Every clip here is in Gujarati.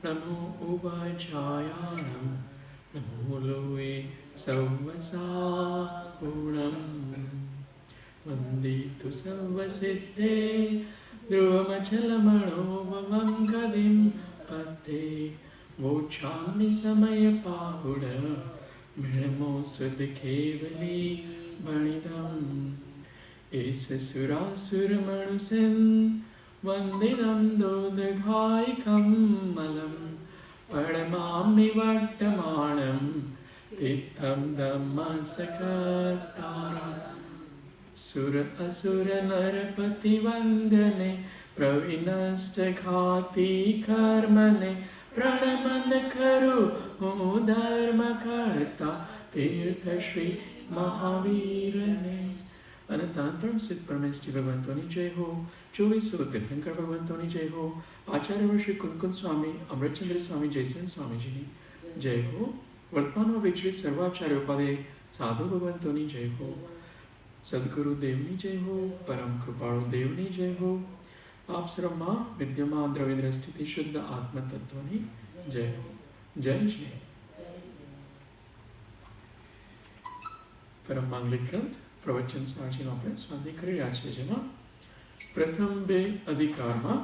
नमो उवाचायाणं नमो लोये सौवसागुणं वन्दे तु सर्वसिद्धे ध्रुवमचलमणोभवं गतिं पथे वोचामि समयपाहुड मिळमो सुधकेवली मणिदम् एष सुरासुरमणुषन् वन्दिनं दोदघायकं मलं परमामि वर्तमानं तीर्थं धम्मसकतारम् सुर असुर नरपति वन्दने प्रविनष्टघाती कर्मणे प्रणमन करो हो धर्म करता तीर्थ श्री महावीरने अनंतान परम सिद्ध परमेष्टि भगवंतोनी जय हो 24 तीर्थंकर भगवंतोनी जय हो आचार्य श्री कुंकुन स्वामी अमृतचंद्र स्वामी जयसेन स्वामी जी जय हो वर्तमान में विचलित सर्वाचार्य उपाध्याय साधु भगवंतोनी जय हो सद्गुरु देवनी जय हो परम कृपाळु देवनी जय हो आप सर्वમાં વિદ્યમાન દ્રવ્ય સ્થિતિ શુદ્ધ આત્મ તત્વની જય હો જય જય પરમ માંગલિક ગ્રંથ પ્રવચન સાચીનો આપણે સ્વાધ્યાય કરી રહ્યા છીએ જેમાં પ્રથમ બે અધિકારમાં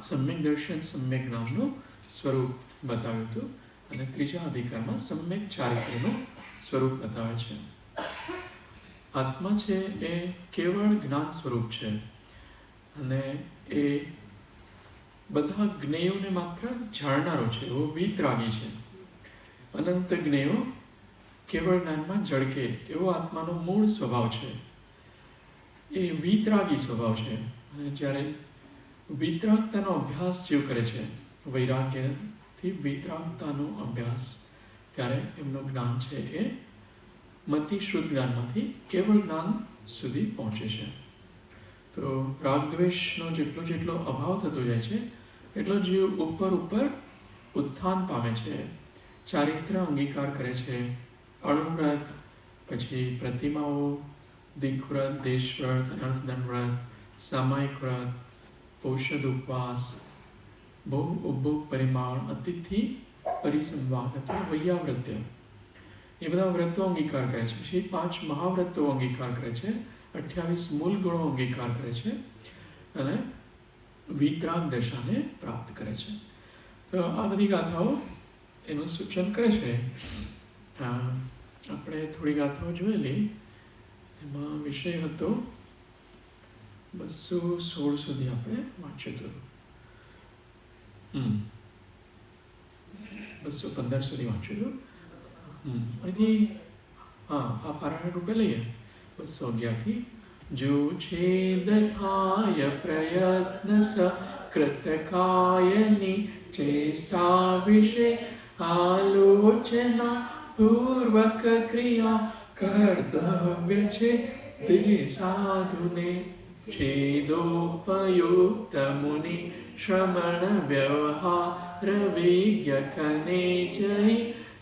સમ્યક દર્શન સમ્યક જ્ઞાનનું સ્વરૂપ બતાવ્યું હતું અને ત્રીજા અધિકારમાં સમ્યક ચારિત્ર્યનું સ્વરૂપ બતાવે છે આત્મા છે એ કેવળ જ્ઞાન સ્વરૂપ છે અને એ બધા જ્ઞેયોને માત્ર જાણનારો છે એવો વીતરાગી છે અનંત જ્ઞેયો કેવળ જ્ઞાનમાં ઝળકે એવો આત્માનો મૂળ સ્વભાવ છે એ વીતરાગી સ્વભાવ છે અને જ્યારે વીતરાગતાનો અભ્યાસ જેવ કરે છે વૈરાગ્યથી વીતરાગતાનો અભ્યાસ ત્યારે એમનું જ્ઞાન છે એ મતિ શુદ્ધ જ્ઞાનમાંથી કેવળ જ્ઞાન સુધી પહોંચે છે તો રાગદ્વેષનો જેટલો અભાવ થતો જાય છે એટલો જીવ ઉપર ઉત્થાન પામે છે ચારિત્ર અંગીકાર કરે છે અણુવ્રત પછી પ્રતિમાઓ દિગ્વ્રત દેશવ્રત અનર્થદંડ વ્રત સામાયિક વ્રત પૌષદ ઉપવાસ બહુ ઉપભોગ પરિમાણ અતિથિ પરિસંવાદ અથવા વૈયાવ્રત્ય એ બધા વ્રતો અંગીકાર કરે છે પછી 5 મહાવ્રતો અંગીકાર કરે છે 28 મૂળ ગુણો અંગીકાર કરે છે અને વિતરાગ દશાને પ્રાપ્ત કરે છે તો આ બધી ગાથાઓ એનું સૂચન કરે છે આપણે થોડી ગાથાઓ જોયેલી એમાં વિષય હતો 216 સુધી આપણે વાંચ્યું હતું 215 સુધી વાંચ્યું હતું અહીંથી આ પારાયણ રૂપે લઈએ 211 થી જો છેદ થાય પ્રયત્ન સકૃતકાયની ચેષ્ટા વિશે આલોચના પૂર્વક ક્રિયા કર્તવ્ય છે તે સાધુને છેદોપયુક્ત મુનિ શ્રમણ વ્યવહાર વિજ્ઞ કને જઈ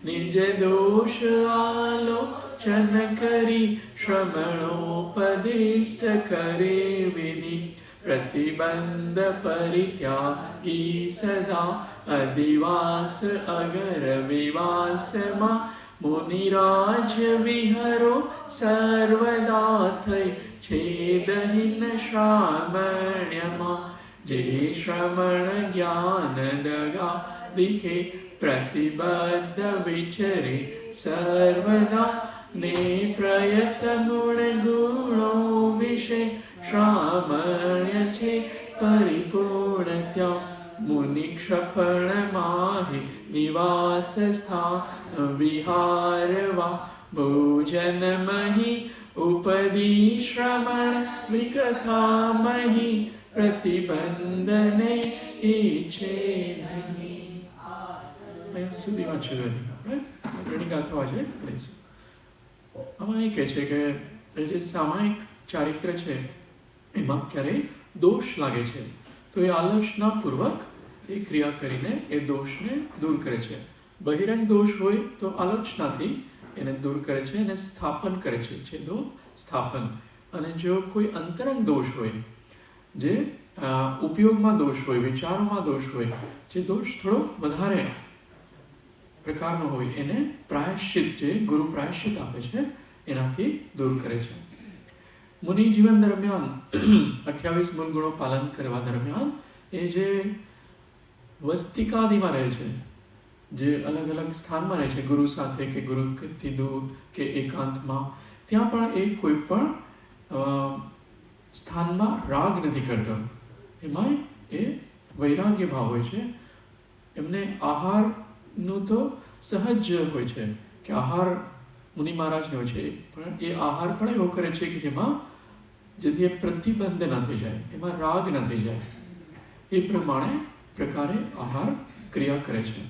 નિજ દોષ આલોચન કરી શ્રમણોપદિષ્ટ કરે વિધિ પ્રતિબંધ પરિત્યાગી સદા અધિવાસ અગર વિવાસમાં મુનિરાજ વિહરો સર્વદા થઈ છેદહીન શ્રામણ્યમાં જે શ્રમણ જ્ઞાન દગા દિખે પ્રતિબદ્ધ વિચરે સર્વદા ને પ્રયત ગુણ ગુણો વિશે શ્રામણ્ય છે પરિપૂર્ણ ત્યાં મુનિ ક્ષપણ માહે નિવાસ સ્થાન વિહારવા ભોજન મહી ઉપદી શ્રમણ વિકથા મહી પ્રતિબંધને ઈચ્છે નહીં સુધી વાંચેલું આપણે ઘણી ગાથાઓ આજે લઈશું આમાં એ કહે છે કે જે સામાયિક ચારિત્ર છે એમાં ક્યારેય દોષ લાગે છે તો એ આલોચનાપૂર્વક એ ક્રિયા કરીને એ દોષને દૂર કરે છે બહિરંગ દોષ હોય તો આલોચનાથી એને દૂર કરે છે અને સ્થાપન કરે છે છેદો સ્થાપન અને જો કોઈ અંતરંગ દોષ હોય જે ઉપયોગમાં દોષ હોય, વિચારોમાં દોષ હોય, જે દોષ થોડો વધારે પ્રકારનો હોય, એને પ્રાયશ્ચિત, જે ગુરુ પ્રાયશ્ચિત આપે છે, એનાથી દૂર કરે છે. મુનિ જીવન દરમિયાન 28 મૂળ ગુણો પાલન કરવા દરમિયાન એ જે વસ્તિકાદિમાં રહે છે, જે અલગ અલગ સ્થાનમાં રહે છે, ગુરુ સાથે કે ગુરુથી દૂર કે એકાંતમાં, ત્યાં પણ એ કોઈ પણ સ્થાનમાં રાગ નથી કરતો. એમાં એ વૈરાગ્ય ભાવ હોય છે. એમને આહારનું તો સહજ હોય છે કે આહાર મુનિ મહારાજનો છે, પણ એ આહાર પણ એવો કરે છે કે જેમાં જેથી એ પ્રતિબંધ ન થઈ જાય, એમાં રાગ ન થઈ જાય, એ પ્રકારે આહાર ક્રિયા કરે છે.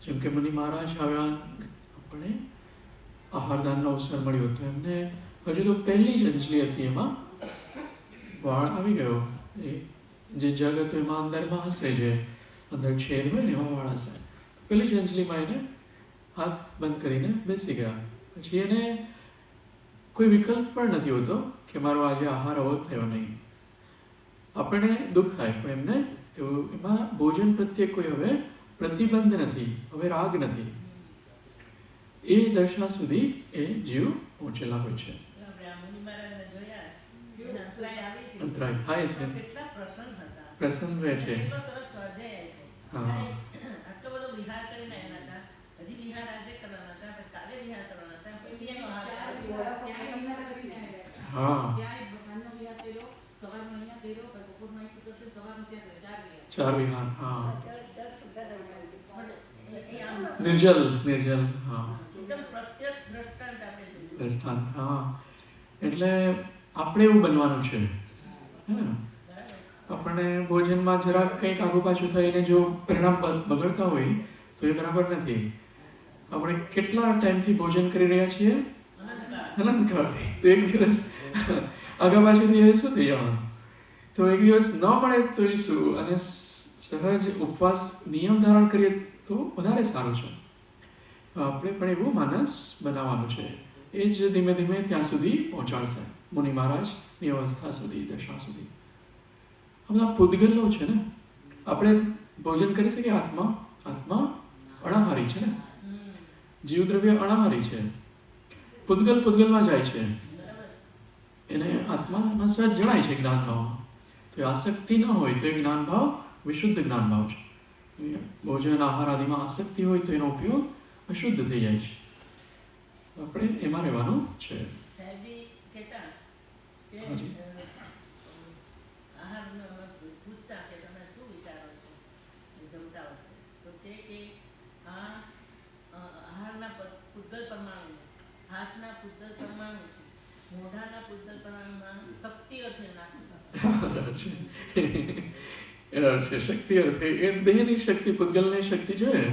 જેમ કે મુનિ મહારાજ આવ્યા, આપણે આહારદાનનો અવસર મળ્યો તો એમને હજુ તો પહેલી જ અંજલિ હતી, એમાં વાળ આવી ગયો. એ જે જગ હતું એમાં અંદરમાં હશે, જે અંદર છેદ હોય ને એમાં વાળ હશે. પહેલી જ અંજલિમાં એને હાથ બંધ કરીને બેસી ગયા. પછી એને કોઈ વિકલ્પ પણ નથી હોતો કે મારો આજે આહાર આવો થયો નહીં. આપણને દુઃખ થાય, પણ એમને એવું એમાં ભોજન પ્રત્યે કોઈ હવે પ્રતિબંધ નથી, હવે રાગ નથી. એ દશા સુધી એ જીવ પહોંચેલા હોય છે. અંતરાય થાય છે, પ્રસન્ન રહે છે. હા, હા, 4 વિહાર. હા, નિર્જલ. હા, દ્રષ્ટાંત. હા, એટલે આપણે એવું બનવાનું છે. આપણને ભોજનમાં જરાક કંઈક આગુ પાછું થઈને જો પરિણામ બગડતા હોય તો એ બરાબર નથી. આપણે કેટલા ટાઈમથી ભોજન કરી રહ્યા છીએ? અનંતકાળથી. તો એક દિવસ આગા પાછળથી એ શું થઈ જવાનું? તો એક દિવસ ન મળે તો શું, અને સહજ ઉપવાસ નિયમ ધારણ કરીએ તો વધારે સારું છે. તો આપણે પણ એવું માનસ બનાવવાનું છે. એ જ ધીમે ધીમે ત્યાં સુધી પહોંચાડશે, મુનિ મહારાજની અવસ્થા સુધી, દશા સુધી. બધા પૂદગલો છે ને, આપણે ભોજન કરી શકીએ. આત્મા અણાહારી છે ને, જીવદ્રવ્ય અણાહારી છે. પૂદગલમાં જાય છે, એને આત્મામાં સહજ જણાય છે જ્ઞાન ભાવમાં. તો આસક્તિ ન હોય તો એ જ્ઞાન ભાવ વિશુદ્ધ જ્ઞાન ભાવ છે. ભોજન આહાર આદિમાં આસક્તિ હોય તો એનો ઉપયોગ અશુદ્ધ થઈ જાય છે. આપણે એમાં રહેવાનું છે. શક્તિ અર્થે એ દેહની શક્તિ, પૂતગલની શક્તિ જોઈએ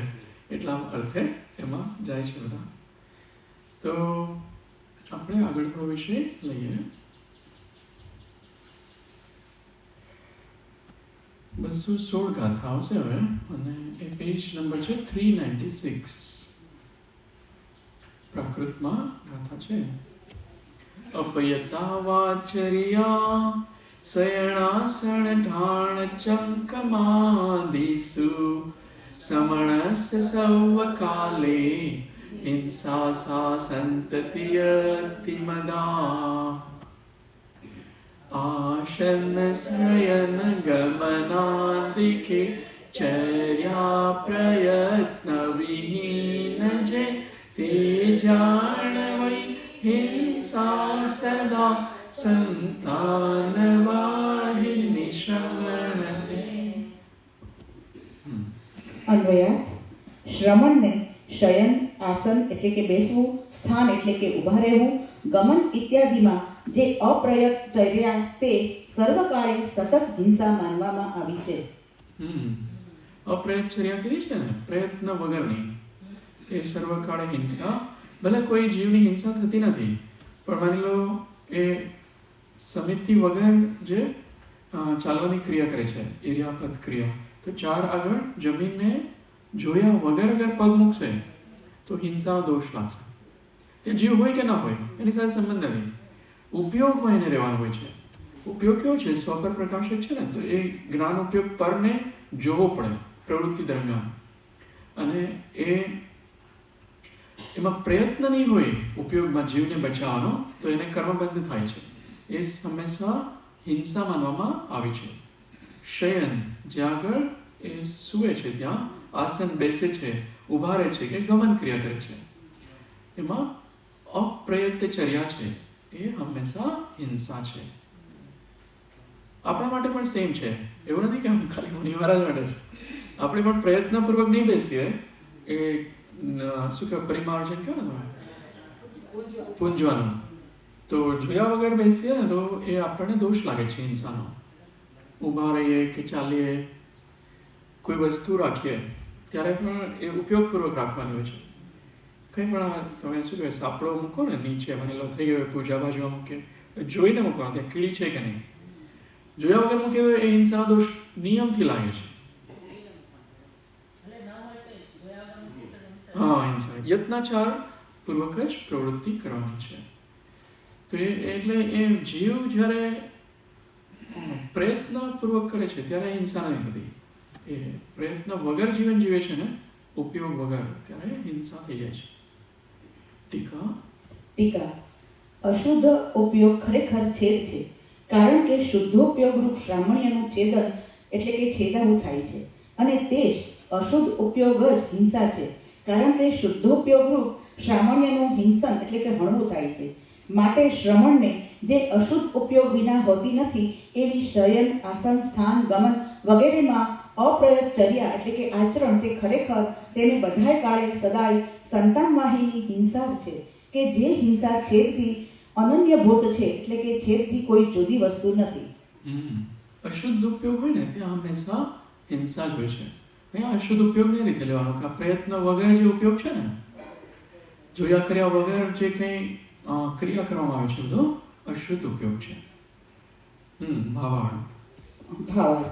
એટલા અર્થે એમાં જાય છે બધા. તો આપણે આગળ થોડો વિષય લઈએ. 216 ગાથા આવશે હવે, અને એ પેજ નંબર છે 396. પ્રાકૃતમાં ગાથા છે. અપયતા વાચર્યા શયણાસન ઢાણ ચંકમાદિષુ સમણસ્ય સૌકાલે હિંસા સા સંતતિયતિમદા આશન શયન ગમનાદિકે ચર્યા પ્રયત્ન વિહીન જે તે જાણ વૈ હિંસા સદા સંતાનવાહિની શ્રમણને. અન્વયાર્થ. શ્રમણને શયન, આસન એટલે કે બેસવું, સ્થાન એટલે કે ઊભા રહેવું, ગમન ઇત્યાદિમાં જે અપ્રયત ચર્યા તે સર્વકાળે સતત હિંસા માનવામાં આવી છે. અપ્રયત ચર્યા કરી છે ને, પ્રયત્ન વગરની, એ સર્વકાળે હિંસા. ભલે કોઈ જીવની હિંસા થતી નથી, પણ માની લો એ સમિતિ વગર જે ચાલવાની ક્રિયા કરે છે, ઇર્યાપત ક્રિયા, તો 4 આગળ જમીનને જોયા વગર અગર પગ મૂકશે તો હિંસા દોષ લાગશે. તે જીવ હોય કે ના હોય એની સાથે સંબંધ નથી, ઉપયોગમાં એને રહેવાનું હોય છે. ઉપયોગ કેવો છે? સ્વ પર પ્રકાશક છે ને, તો એ જ્ઞાન ઉપયોગ પરને જોવો પડે પ્રવૃત્તિ દરમિયાન, અને એમાં પ્રયત્ન નહીં હોય ઉપયોગમાં જીવને બચાવવાનો, તો એને કર્મબંધ થાય છે. એ હંમેશા હિંસા માનવામાં આવે છે. શયન, જ્યાં આગળ એ સૂવે છે ત્યાં, આસન બેસે છે, ઊભા રહે છે કે ગમન ક્રિયા કરે છે, એમાં અપ્રયત્નચર્યા છે, એ હંમેશા હિંસા છે. આપણા માટે પણ સેમ છે, એવું નથી કે ખાલી મુનિ મહારાજ માટે છે. આપણે પણ પ્રયત્નપૂર્વક નહીં બેસીએ, એ શું કહેવાય, પરિમાર્જન કહે ને, પૂંજવાનું, તો જોયા વગર બેસીએ ને તો એ આપણને દોષ લાગે છે હિંસાનો. ઊભા રહીએ કે ચાલીએ, કોઈ વસ્તુ રાખીએ ત્યારે પણ એ ઉપયોગપૂર્વક રાખવાની હોય છે. કંઈ પણ તમે શું કહેવાય, સાપડો મૂકો ને નીચે, મને થઈ ગયો પૂજા બાજુમાં મૂકે, જોઈને મૂકવાનો ત્યાં કીડી છે કે નહીં. જોયા વગર મૂકે તો એ હિંસાનો દોષ નિયમથી લાગે છે. હા, હિંસા યત્નાચાર પૂર્વક જ પ્રવૃત્તિ કરવાની છે. તો એટલે એ જીવ જ્યારે પ્રયત્નપૂર્વક કરે છે ત્યારે હિંસા નથી થતી. એ પ્રયત્ન વગર જીવન જીવે છે ને, ઉપયોગ વગર, ત્યારે હિંસા થઈ જાય છે. ટીકા. અશુદ્ધ ઉપયોગ ખરેખર છેદ છે, કારણ કે શુદ્ધોપયોગ રૂપ શ્રામણ્યનું છેદન એટલે કે છેદાવું થાય છે, અને તે જ અશુદ્ધ ઉપયોગ જ હિંસા છે, કારણ કે શુદ્ધોપયોગ રૂપ શ્રામણ્યનું હિંસન એટલે કે હણવું થાય છે. માટે શ્રમણને જે અશુદ્ધ ઉપયોગ વિના હોતી નથી, એવી શયન, આસન, સ્થાન, ગમન વગેરેમાં અપ્રયત્નચર્યા એટલે કે આચરણ તે ખરેખર તેને બધાય કાળે સદાય સંતાનવાહિની હિંસા જ છે, કે જે હિંસા છેદથી અનન્યભૂત છે, એટલે કે છેદથી કોઈ જુદી વસ્તુ નથી. અશુદ્ધ ઉપયોગ હોય ને ત્યાં હંમેશા હિંસા જ હોય છે. અહીંયા અશુદ્ધ ઉપયોગ નહીં રીતે લેવાનો, કે પ્રયત્ન વગર જે ઉપયોગ છે ને, જોયા કર્યા વગર જે કંઈ ક્રિયા કરવામાં આવે છે, બધો અશુદ્ધ ઉપયોગ છે. ભાવાર્થ.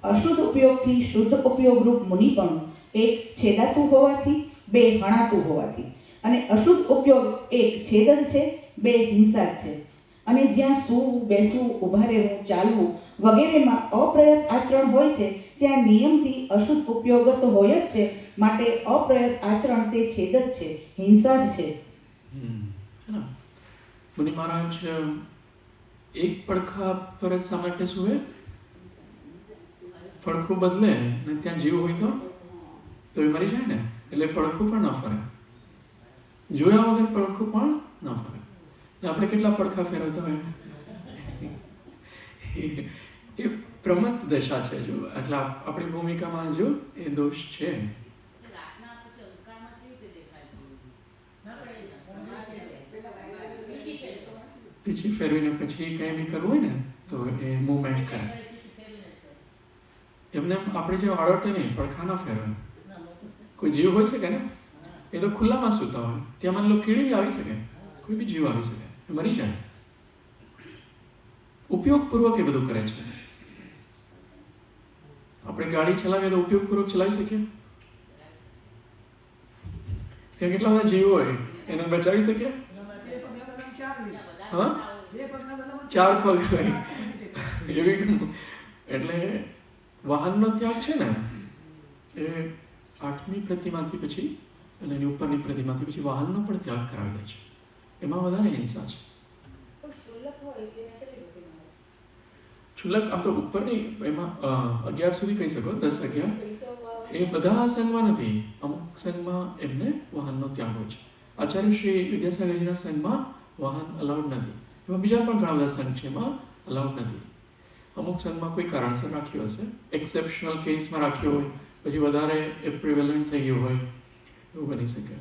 અશુદ્ધ ઉપયોગથી શુદ્ધ ઉપયોગ રૂપ મુનિપણું એક છેદાતું હોવાથી, બે હણાતું હોવાથી, અને અશુદ્ધ ઉપયોગ એક છેદ જ છે, બે હિંસા જ છે. અને જ્યાં સૂવું, બેસવું, ઊભા રહેવું, ચાલવું વગેરેમાં અપ્રયત આચરણ હોય છે, ત્યાં નિયમથી અશુદ્ધ ઉપયોગ તો હોય જ છે, માટે અપ્રયત આચરણ તે છેદ જ છે, હિંસા જ છે. મુનિ મહારાજ એક પડખા પર જ શા માટે સૂવે? પડખું બદલે ને ત્યાં જીવ હોય તો એ મરી જાય ને, એટલે પડખું પણ ન ફરે. જોયા વગર પડખું પણ ન ફરે. આપણે કેટલા પડખા ફેરવતા હોય, એ પ્રમત્ત દશા છે. જો એટલે આપણી ભૂમિકામાં જો એ દોષ છે. પીછી ફેરવીને પછી કંઈ બી કરવું હોય ને તો એ મૂવમેન્ટ કરે. એમને આપણે જે આડોટે નહીં, પડખા ના ફેરવે. કોઈ જીવ હોય શકે ને, એ તો ખુલ્લામાં સૂતા હોય, ત્યાં મને કીડી બી આવી શકે, કોઈ બી જીવ આવી શકે, મરી જાય. ઉપયોગપૂર્વક એ બધું કરે છે. આપણે ગાડી ચલાવીએ તો ઉપયોગપૂર્વક ચલાવી શકીએ? ત્યાં કેટલા બધા જીવો હોય, એને બચાવી શકીએ? હા, 4 પગ હોય એવી. એટલે વાહનનો ત્યાગ છે ને, એ 8મી પ્રતિમાથી પછી અને એની ઉપરની પ્રતિમાથી પછી વાહનનો પણ ત્યાગ કરાવી દે છે. એમાં વધારે હિંસા છે. ક્ષુલ્લક આમ તો ઉપરની એમાં 11 સુધી કહી શકો, 10, 11 એ બધા સંઘમાં નથી. અમુક સંઘમાં એમને વાહનનો ત્યાગ હોય છે. આચાર્ય શ્રી વિદ્યાસાગરજીના સંઘમાં વાહન અલાઉડ નથી. એમાં બીજા પણ ઘણા બધા સંઘ છે, એમાં અલાઉડ નથી. અમુક સંઘમાં કોઈ કારણસર રાખ્યો હશે, એક્સેપ્શનલ કેસમાં રાખ્યો હોય, પછી વધારે એ પ્રિવેલન્ટ થઈ ગયું હોય, એવું બની શકે.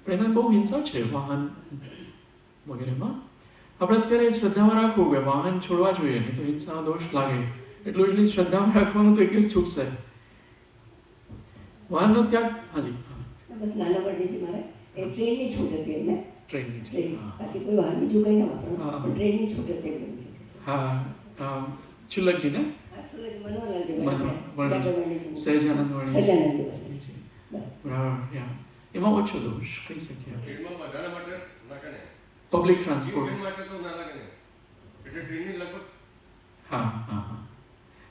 પણ એના બહુ હિંસા છે વાહન વગેરેમાં. આપણે અત્યારે શ્રદ્ધામાં રાખવું કે વાહન છોડવા જોઈએ, નહીં તો હિંસાનો દોષ લાગે. એટલું શ્રદ્ધામાં રાખવાનું તો એક દિવસ છૂટશે. વાહનનો ત્યાગ. હાજી, બસ નાના પડે છે મારે એ ટ્રેનની છૂટ હતી એમને. ટ્રેનની, બાકી કોઈ વાહન બીજું કંઈ ના વાપરવાનું, પણ ટ્રેનની છૂટ હતી એમને. હા, ચુલ્લકજી ને સહજાનંદ વાણી, એમાં ઓછો દોષ કહી શકીએ. પબ્લિક ટ્રાન્સપોર્ટ હા હા હા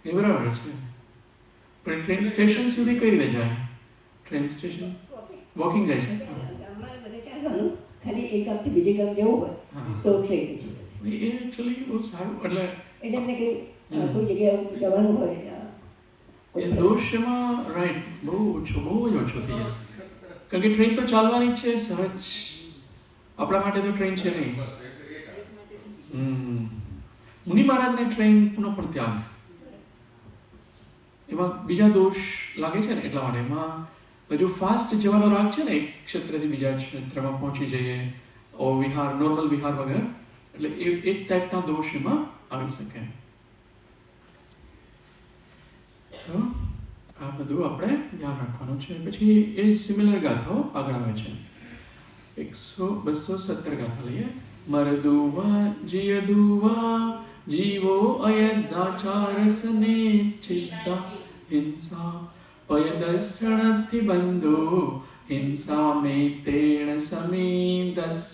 એ બરાબર છે. પણ ટ્રેન સ્ટેશન સુધી કઈ રીતે જાય? ટ્રેન સ્ટેશન વોકિંગ જાય છે? અમારે બધે ચાલવાનું, ખાલી એક ગામથી બીજે ગામ જવું હોય હા તો ટ્રેનની છૂટ હતી. એ એકચ્યુઅલી બહુ સારું. એટલે એટલે એમને કંઈ કોઈ જગ્યાએ જવાનું હોય એ દોષ એમાં રાઈટ બહુ જ ઓછો થઈ જશે. કારણ કે ટ્રેન તો ચાલવાની જ છે સહજ. આપણા માટે તો ટ્રેન છે નહીં. મુનિ મહારાજને ટ્રેનનો પણ ત્યાગ, એમાં બીજા દોષ લાગે છે ને એટલા માટે. એમાં હજુ ફાસ્ટ જવાનો રાગ છે ને, એક ક્ષેત્રથી બીજા ક્ષેત્રમાં પહોંચી જઈએ વિહાર, નોર્મલ વિહાર વગર, એટલે એક ટાઈપના દોષ એમાં આવી શકે. તો આ બધું આપણે ધ્યાન રાખવાનું છે. પછી એ સિમિલર ગાથાઓ આગળ આવે છે. 217 ગાથા લઈએ. મરદુવા જીયદુવા જીવો અયદાચારસને ચિત્તા હિંસા પયદર્શણથી બંધો હિંસા મે તેણ સમીદસ્સ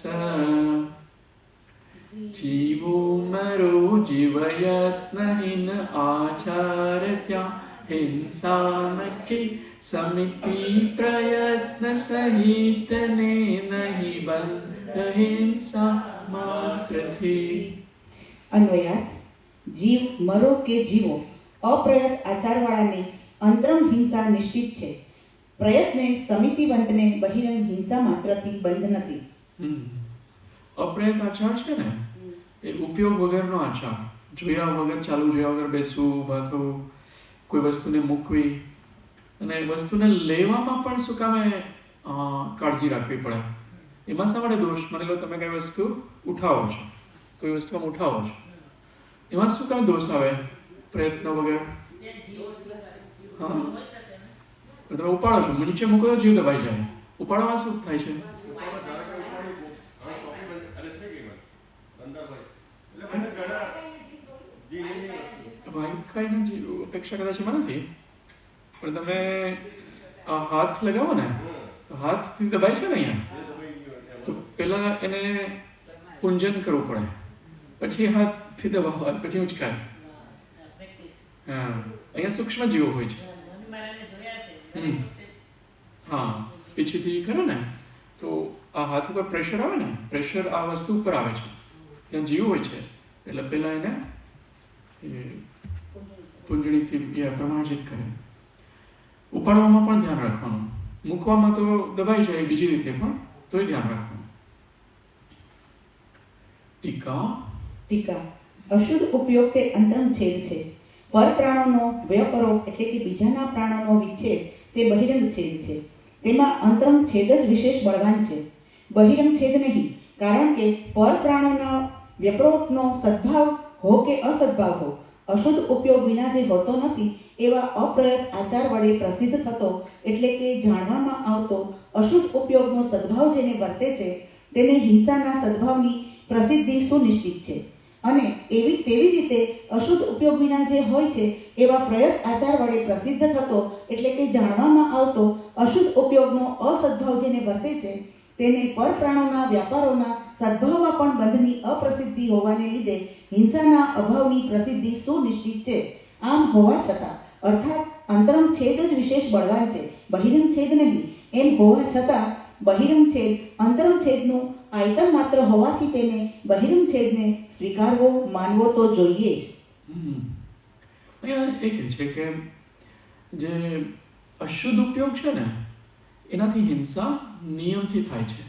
જીવો મરો જીવયત્નહીન આચાર્યા હિંસા નખી સમિતિ પ્રયત્ન સહિત ને નહીં બંધ હિંસા માત્રથી. અન્વયાર્થ: જીવ મરો કે જીવો અપ્રયત આચારવાળાની અંતરંગ હિંસા નિશ્ચિત છે. પ્રયત્ને સમિતિવંતને બહિરંગ હિંસા માત્રથી બંધ નથી. અપ્રયત આચાર છે ને, એ ઉપયોગ વગરનો આચાર. જોયા વગર, ચાલુ જોયા વગર બેસવું, અથવા કોઈ વસ્તુને મૂકવી, અને વસ્તુને લેવામાં પણ શું કામે કાળજી રાખવી પડે. એમાં શા માટે દોષ? માની લો તમે કઈ વસ્તુ ઉઠાવો છો, કોઈ વસ્તુ આમ ઉઠાવો છો, એમાં શું કામ દોષ આવે? પ્રયત્ન વગર. હા, તમે ઉપાડો છો, નીચે મૂકો તો જીવ દબાઈ જાય. ઉપાડવામાં શું થાય છે? કઈ જીવ અપેક્ષા કદાચ એમાં નથી, પણ તમે હાથ લગાવો ને તો હાથથી દબાય છે ને અહીંયા, તો પેલા એને પૂંજન કરવું પડે, પછી હાથથી દબાવવા, પછી ઉચકાય. હા, અહીંયા સૂક્ષ્મ જીવો હોય છે. હા, પીછેથી કરો ને તો આ હાથ ઉપર પ્રેશર આવે ને, પ્રેશર આ વસ્તુ ઉપર આવે છે, ત્યાં જીવ હોય છે, એટલે પેલા એને પૂંજણીથી પ્રમાણિત કરે. ઉપાડવામાં પણ ધ્યાન રાખવાનું, મૂકવામાં તો દબાઈ જાય બીજી રીતે, પણ તોય ધ્યાન રાખવાનું. ટીકા: અશુદ્ધ ઉપયોગ તે અંતરંગ છેદ છે. પર પ્રાણોનો વ્યપરોપ એટલે કે બીજાના પ્રાણોનો વિચ્છેદ તે બહિરંગ છેદ છે. તેમાં અંતરંગ છેદ જ વિશેષ બળવાન છે, બહિરંગ છેદ નહીં. કારણ કે પર પ્રાણોના વ્યપરોપનો સદ્ભાવ હો કે અસદ્ભાવ હો, અશુદ્ધ ઉપયોગ વિના જે હોતો નથી એવા અપ્રયત આચાર વડે પ્રસિદ્ધ થતો એટલે કે જાણવામાં આવતો અશુદ્ધ ઉપયોગનો સદ્ભાવ જેને વર્તે છે તેને હિંસાના સદ્ભાવની પ્રસિદ્ધિ સુનિશ્ચિત છે. અને તેવી રીતે અશુદ્ધ ઉપયોગ વિના જે હોય છે એવા પ્રયત આચાર વડે પ્રસિદ્ધ થતો એટલે કે જાણવામાં આવતો અશુદ્ધ ઉપયોગનો અસદ્ભાવ જેને વર્તે છે તેને પરપ્રાણોના વ્યાપારોના સદ્ભાવમાં પણ બંધની અપ્રસિદ્ધિ હોવાને લીધે હિંસાના અભાવની પ્રસિદ્ધિ સુનિશ્ચિત છે. આમ હોવા છતાં, અર્થાત અંતરંગ છેદ જ વિશેષ બળવાન છે, બહિરંગ છેદ નહીં. એમ હોવા છતાં બહિરંગ છેદ અંતરંગ છેદનું આયતન માત્ર હોવાથી તેને બહિરંગ છેદને સ્વીકારવો, માનવો તો જોઈએ જ. અહીંયા એક છે કે જે અશુદ્ધ ઉપયોગ છે ને એનાથી હિંસા નિયમથી થાય છે,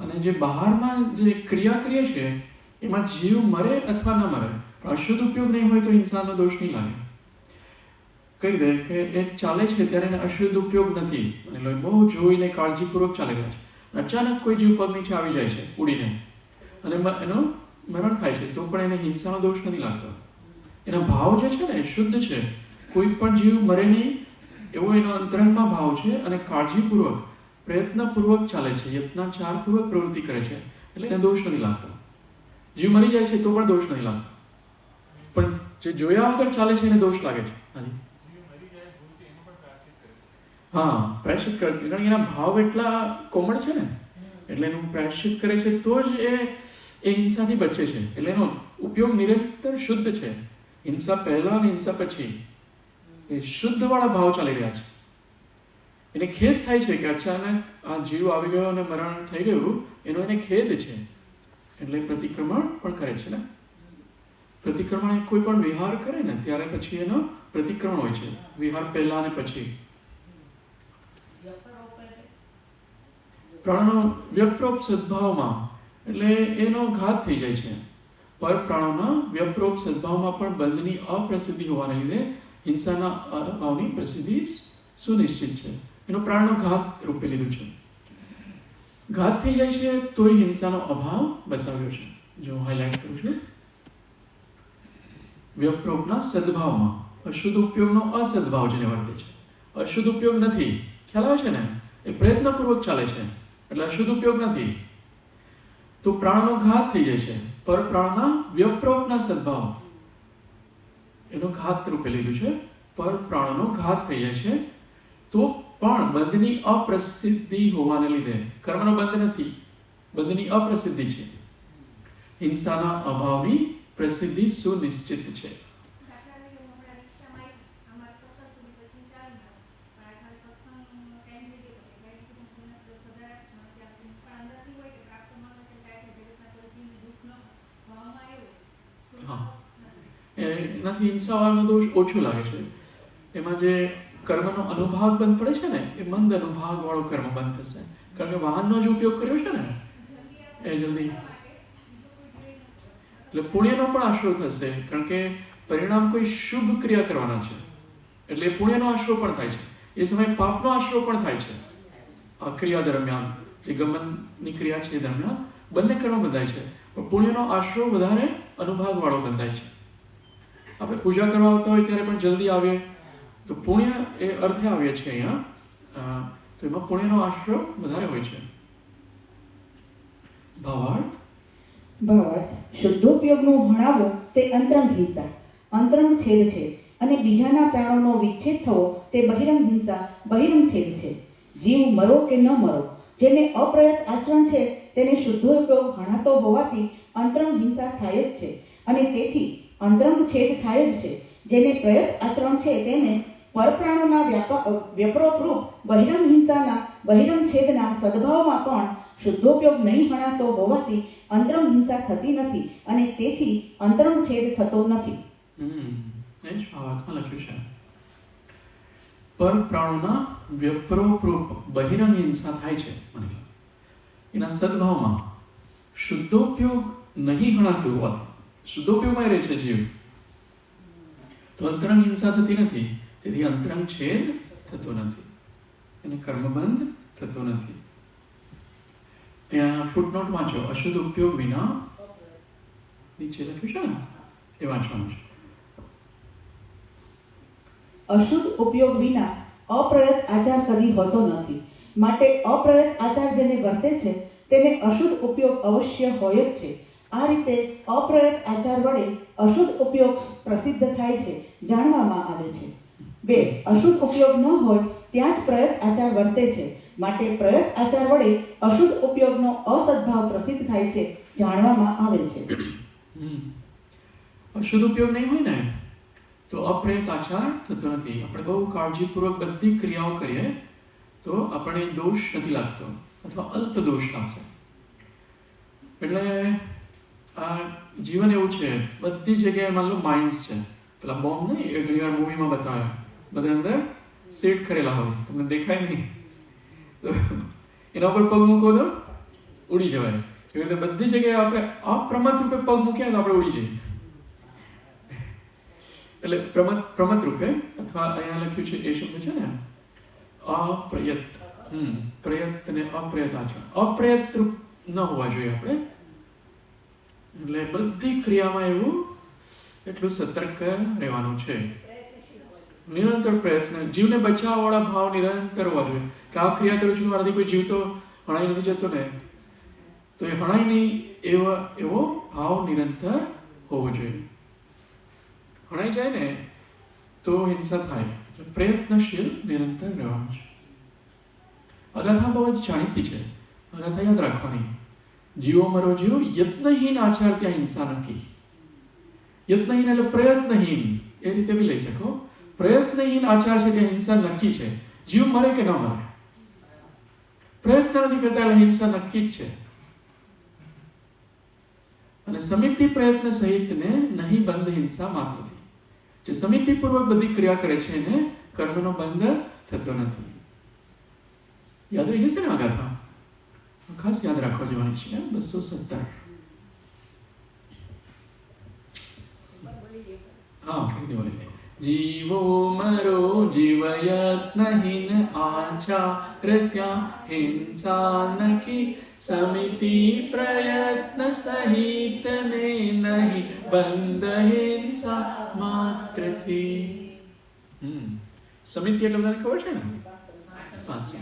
અને જે બહારમાં જે ક્રિયા કરીએ છીએ એમાં જીવ મરે અથવા ન મરે, અશુદ્ધ ઉપયોગ નહીં હોય તો હિંસાનો દોષ નહીં લાગે. કહી દે કે એ ચાલે છે ત્યારે એને અશુદ્ધ ઉપયોગ નથી, એટલે બહુ જોઈને કાળજીપૂર્વક ચાલી રહ્યા છે, અચાનક કોઈ જીવ પગ નીચે આવી જાય છે ઉડીને અને એનું મરણ થાય છે, તો પણ એને હિંસાનો દોષ નથી લાગતો. એના ભાવ જે છે ને એ શુદ્ધ છે, કોઈ પણ જીવ મરે નહીં એવો એનો અંતરંગમાં ભાવ છે, અને કાળજીપૂર્વક પ્રયત્નપૂર્વક ચાલે છે, યત્નાચારપૂર્વક પ્રવૃત્તિ કરે છે, એટલે એને દોષ નથી લાગતો. જીવ મરી જાય છે તો પણ દોષ નથી લાગતો, પણ જે જોયા વગર ચાલે છે એને દોષ લાગે છે. હા, પ્રાયશ્ચિત કરે છે, કારણ કે એના ભાવ એટલા કોમળ છે ને, એટલે એનું પ્રાયશ્ચિત કરે છે તો જ એ એ હિંસાથી બચે છે. એટલે એનો ઉપયોગ નિરંતર શુદ્ધ છે. હિંસા પહેલા અને હિંસા પછી એ શુદ્ધવાળા ભાવ ચાલી રહ્યા છે. એને ખેદ થાય છે કે અચાનક આ જીવ આવી ગયો અને મરણ થઈ ગયું, એનો એને ખેદ છે. એટલે પ્રતિક્રમણ પણ કરે છે ને. પ્રતિક્રમણ કોઈ પણ વિહાર કરે ને ત્યારે પછી એનો પ્રતિક્રમણ હોય છે, વિહાર પહેલા અને પછી. પ્રાણનો વ્યપ્રોપ સદભાવમાં એટલે એનો ઘાત થઈ જાય છે. પર પ્રાણોના વ્યપ્રોપ સદભાવમાં પણ બંધની અપ્રસિદ્ધિ હોવાને લીધે હિંસાના અભાવની પ્રસિદ્ધિ સુનિશ્ચિત છે. એનો પ્રાણનો ઘાત રૂપે લીધું છે. ઘાત થઈ જાય છે તો એ હિંસાનો અભાવ બતાવ્યો છે. જો હાઇલાઇટ કરું છું, વ્યપ્રોપના સદભાવમાં અશુદ્ધ ઉપયોગનો અસદભાવ જેને વર્તે છે. અશુદ્ધ ઉપયોગ નથી, ખ્યાલ આવે છે ને, એ પ્રયત્નપૂર્વક ચાલે છે એટલે અશુદ્ધ ઉપયોગ નથી. તો પ્રાણનો ઘાત થઈ જાય છે. પર પ્રાણના વ્યપ્રોપના સદભાવ એનો ઘાત રૂપે લીધું છે. પર પ્રાણનો ઘાત થઈ જાય છે તો પણ બંધની અપ્રસિદ્ધિ હોવાને લીધે, કર્મનો બંધ નથી, બંધની અપ્રસિદ્ધિ છે. હિંસાના અભાવની પ્રસિદ્ધિ સુનિશ્ચિત છે. એનાથી હિંસાવાળાનો દોષ ઓછો લાગે છે. એમાં જે કર્મનો અનુભાગ બંધ પડે છે ને, એ મંદ અનુભાગ વાળો કર્મ બંધ થશે. કારણ કે વાહનનો જે ઉપયોગ કર્યો છે ને એ જલ્દી, એટલે પુણ્યનો પણ આશરો થશે. કારણ કે પરિણામ કોઈ શુભ ક્રિયા કરવાના છે એટલે પુણ્યનો આશરો પણ થાય છે. એ સમયે પાપનો આશરો પણ થાય છે. આ ક્રિયા દરમિયાન જે ગમનની ક્રિયા છે દરમિયાન બંને કર્મ બંધાય છે, પણ પુણ્યનો આશરો વધારે અનુભાગ વાળો બંધાય છે. આપણે પૂજા કરવા આવતા હોય ત્યારે પણ જલ્દી આવીએ તો પુણ્ય એ અર્થે આવીએ છીએ અહીંયા, તો એમાં પુણ્યનો આશરો વધારે હોય છે. ભાવાર્થ શુદ્ધોપયોગનું હણાવવું તે અંતરંગ હિંસા, અંતરંગ છેદ છે. અને બીજાના પ્રાણોનો વિચ્છેદ થવો તે બહિરંગ હિંસા, બહિરંગ છેદ છે. જીવ મરો કે ન મરો, જેને અપ્રયત આચરણ છે તેને શુદ્ધોપયોગ હણાતો હોવાથી અંતરંગ હિંસા થાય જ છે. અને તેથી અંતરંગ છેદ થાય જ છે. જેને પ્રયત આચરણ છે તેને પરપ્રાણોના વ્યપરોપ રૂપ બહિરંગ હિંસાના, બહિરંગ છેદના સદભાવમાં પણ શુદ્ધોપયોગ નહીં હણાતો હોવાથી અંતરંગ હિંસા થતી નથી અને તેથી અંતરંગ છેદ થતો નથી. એ જ ભાવાર્થમાં લખ્યું છે. પર પ્રાણોના વ્યપરોપ રૂપ બહિરંગ હિંસા થાય છે, એના સદભાવમાં શુદ્ધોપયોગ નહીં હણાતું હોવાથી, શુદ્ધોપયોગમાં રહે છે જીવ, તો અંતરંગ હિંસા થતી નથી. તેથી અંતરંગ છેદ થતો નથી અને કર્મબંધ થતો નથી. અહીંયા ફૂટનોટ વાંચો, અશુદ્ધ ઉપયોગ વિના, નીચે લખ્યું છે ને એ વાંચવાનું છે. અશુદ્ધ ઉપયોગ વિના અપ્રયત આચાર કદી હોતો નથી. માટે અપ્રયત આચાર જેને વર્તે છે તેને અશુદ્ધ ઉપયોગ અવશ્ય હોય જ છે. આ રીતે અપ્રયત આચાર વડે અશુદ્ધ ઉપયોગ પ્રસિદ્ધ થાય છે, જાણવામાં આવે છે. 2. અશુદ્ધ ઉપયોગ ન હોય ત્યાં જ પ્રયત આચાર વર્તે છે. માટે પ્રયત આચાર વડે અશુદ્ધ ઉપયોગનો અસદભાવ પ્રસિદ્ધ થાય છે, જાણવામાં આવે છે. અશુદ્ધ ઉપયોગ નહીં હોય ને તો અપ્રયત આચાર થતો નથી. આપણે બહુ કાળજીપૂર્વક બધી ક્રિયાઓ કરીએ તો આપણને દોષ નથી લાગતો અથવા અલ્પ દોષ લાગશે. એટલે આ જીવન એવું છે, બધી જગ્યાએ માન લો માઇન્સ છે. પેલા બોમ્બ નહીં, એ ઘણી વાર મૂવીમાં બતાવે, બધા અંદર સેટ કરેલા હોય, તમને દેખાય નહીં, એના ઉપર પગ મૂકો તો ઉડી જવાય. એવી રીતે બધી જગ્યાએ આપણે અપ્રમત રૂપે પગ મૂકીએ તો આપણે ઉડી જઈએ. એટલે પ્રમત રૂપે, અથવા અહીંયા લખ્યું છે એ શબ્દ છે ને અપ્રયત, પ્રયત અને અપ્રયત આચરણ, અપ્રયત રૂપ ન હોવા જોઈએ આપણે. એટલે બધી ક્રિયામાં એવું એટલું સતર્ક રહેવાનું છે. નિરંતર પ્રયત્ન, જીવને બચાવવાવાળા ભાવ નિરંતર હોવા જોઈએ કે આ ક્રિયા કરું છું, મારાથી કોઈ જીવ તો હણાઈ નથી જતો ને, તો એ હણાઈ નહીં એવો ભાવ નિરંતર હોવો જોઈએ. હણાઈ જાય ને તો હિંસા થાય. પ્રયત્નશીલ નિરંતર રહેવાનું છે. અગાથા બહુ જ જાણીતી છે, અગાથા યાદ રાખવાની. જીવો મરો જીવો, યત્નહીન આચાર ત્યાં હિંસા નથી. યત્નહીન એટલે પ્રયત્નહીન, એ રીતે બી લઈ શકો. પ્રયત્નહીન આચાર છે ત્યાં હિંસા નક્કી છે. જીવ મરે કે ન મરે, પ્રયત્ન નથી કરતા એટલે હિંસા નક્કી જ છે. અને સમિતિ પ્રયત્ન સહિતને નહીં બંધ હિંસા માત્રથી. જે સમિતિપૂર્વક બધી ક્રિયા કરે છે એને કર્મનો બંધ થતો નથી. યાદ રહી જશે ને આ ગાથા? ખાસ યાદ રાખવા જવાની છે. 217. હા, ફરીથી બોલી દે. જીવો મરો જીવયત્નહીન આચાર ત્યાં હિંસા નકી, સમિતિ પ્રયત્ન સહિત ને નહીં બંધ હિંસા માત્રથી. સમિતિ એટલે બધાને ખબર છે ને? 5.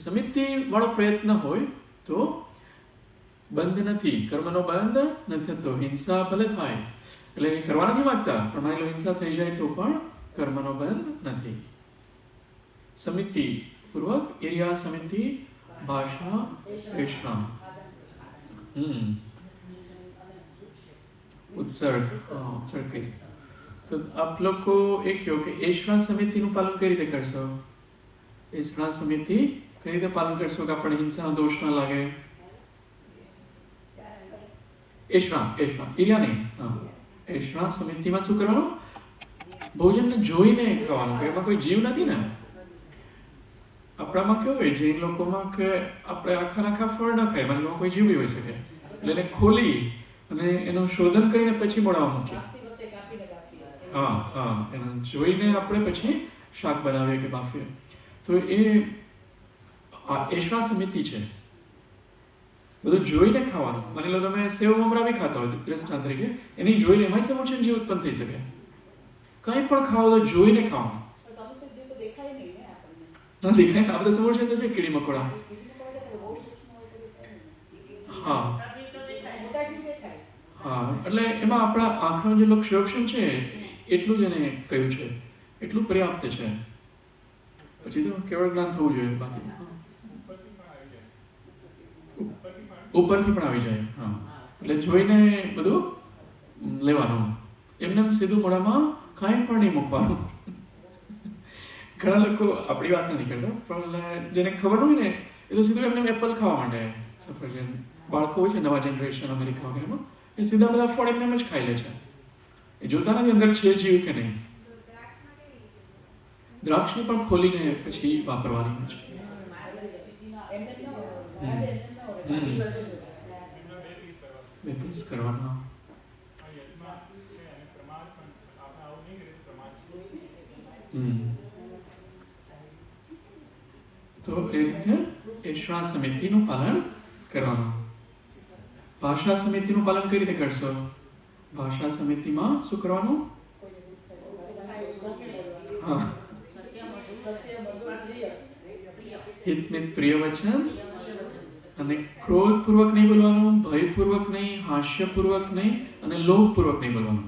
સમિતિ વાળો પ્રયત્ન હોય તો બંધ નથી, કર્મનો બંધ નથી થતો. હિંસા ભલે થાય એટલે એ કરવા નથી માંગતા, પણ માની લો હિંસા થઈ જાય તો પણ કર્મનો બંધ નથી. સમિતિ પૂર્વક એરિયા સમિતિ ભાષા એષણામ ઉત્સર્ગ કઈ છે. તો આપ લોકો એ કહો કે એષણા સમિતિનું પાલન કઈ રીતે કરશો? એષણા સમિતિ કઈ રીતે પાલન કરશો કે આપણને હિંસાનો દોષ ના લાગે? એષણા એરિયા નહીં. એષણા સમિતિમાં શું કરવાનું? ભોજનને જોઈને ખાવાનું. એમાં કોઈ જીવ નથી ને. આપણામાં કેવું હોય જૈન લોકોમાં કે આપણે આખા ફળ ન ખાય, માની લો કોઈ જીવ બી હોઈ શકે, એટલે એને ખોલી અને એનું શોધન કરીને પછી મોડામાં મૂકીએ. એને જોઈને આપણે પછી શાક બનાવીએ કે બાફીએ. તો એ એષણા સમિતિ છે. બધું જોઈને ખાવાનું. માની લો તમે સેવ મમરા બી ખાતા હોય દ્રષ્ટાંત તરીકે, એની જોઈને એમાં સમોસન જીવ ઉત્પન્ન થઈ શકે. કંઈ પણ ખાઓ તો જોઈને ખાવાનું. ના દેખાય. આ બધા સમોસન તો છે કીડી મકોડા. હા, એટલે એમાં આપણા આંખનો જે ક્ષયોક્ષમ છે એટલું જ એને કહ્યું છે, એટલું પર્યાપ્ત છે. પછી તો કેવળ જ્ઞાન થવું જોઈએ. બાકી ઉપરથી પણ આવી જાય. હા, એટલે જોઈને બધું લેવાનું. એમને સીધું મોઢામાં કાંઈ પણ નહીં મૂકવાનું. ઘણા લોકો આપણી વાત નથી કરતા, પણ જેને ખબર હોય ને એ તો સીધું એમને એપલ ખાવા માટે, સફરજન, બાળકો હોય છે નવા જનરેશન અમેરિકા વગેરેમાં, એ સીધા બધા ફળ એમને જ ખાઈ લે છે. એ જોતા નથી અંદર છે જીવ કે નહીં. દ્રાક્ષને પણ ખોલીને પછી વાપરવાની હોય છે. બે પીસ કરવાના. તો એ રીતે એષણા સમિતિનું પાલન કરવાનું. ભાષા સમિતિનું પાલન કઈ રીતે કરશો? ભાષા સમિતિમાં શું કરવાનું? હા, હિતમિત પ્રિય વચન, અને ક્રોધપૂર્વક નહીં બોલવાનું, ભયપૂર્વક નહીં, હાસ્યપૂર્વક નહીં, અને લોભપૂર્વક નહીં બોલવાનું.